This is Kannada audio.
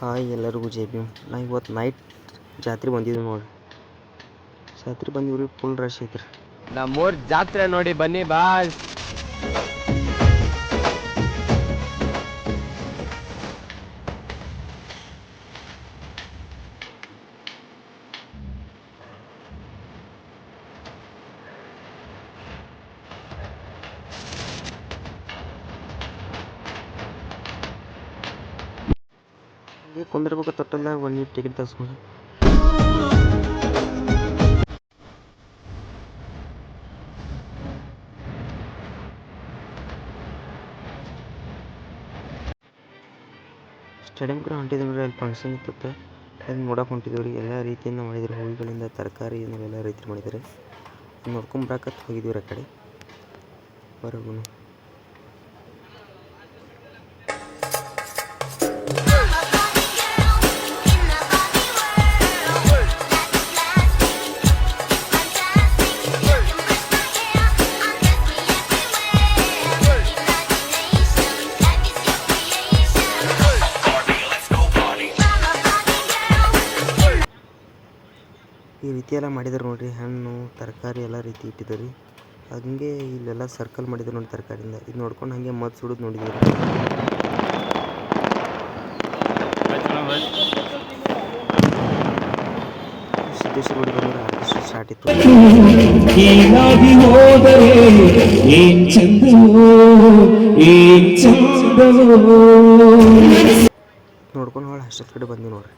ಹಾಯ್ ಎಲ್ಲರಿಗೂ ಜೈ ಭೀಮ್. ನಾ ಇವತ್ತು ನೈಟ್ ಜಾತ್ರೆ ಬಂದಿದ್ವಿ ನೋಡಿ. ಜಾತ್ರೆ ಬಂದಿವ್ರಿ, ಫುಲ್ ರಶ್ ಐತ್ರಿ. ನಮ್ಮೂರ್ ಜಾತ್ರೆ ನೋಡಿ ಬನ್ನಿ ಬಾಯ್. ಹಂಗೆ ಕುಂದಿರ್ಬೇಕು ತೊಟ್ಟಲ್ದಾಗ ಒಂದು ಟಿಕೆಟ್ ತರಿಸ್ಕೊಂಡು. ಸ್ಟೇಡಿಯಂ ಕೂಡ ಹೊಂಟಿದ್ದೀವಿ ರೀ. ಅಲ್ಲಿ ಫಂಕ್ಷನ್ ಇತ್ತು, ಅದು ನೋಡಕ್ಕೆ ಹೊಂಟಿದ್ದೀವಿ ರೀ. ಎಲ್ಲ ರೀತಿಯಿಂದ ಮಾಡಿದ್ರು, ಹೂವುಗಳಿಂದ ತರಕಾರಿ ಎಲ್ಲ ರೀತಿ ಮಾಡಿದ್ದಾರೆ. ನೋಡ್ಕೊಂಬರಕತ್ತು ಹೋಗಿದ್ದೀವಿ ರೀ ಆ ಕಡೆ ಹೊರಗೂ. ಈ ರೀತಿ ಎಲ್ಲ ಮಾಡಿದ್ರು ನೋಡ್ರಿ. ಹಣ್ಣು ತರಕಾರಿ ಎಲ್ಲ ರೀತಿ ಇಟ್ಟಿದ್ದಾರೆ. ಹಂಗೆ ಇಲ್ಲೆಲ್ಲ ಸರ್ಕಲ್ ಮಾಡಿದ್ರು ನೋಡಿ ತರಕಾರಿಯಿಂದ. ಇದು ನೋಡ್ಕೊಂಡು ಹಾಗೆ ಮದ್ದು ಸುಡೋದು ನೋಡಿದ್ದೀವಿ. ಸಿದ್ದೇಶ್ವರ ಗುಡಿ ಬಂದ್ರೆ ಆರ್ಕೆಸ್ಟ್ರಾ ಸ್ಟಾರ್ಟ್ ಇತ್ತು. ನೋಡ್ಕೊಂಡು ಹೊಳ ಅಷ್ಟೊತ್ತು ಕಡೆ ಬಂದ್ವಿ ನೋಡ್ರಿ.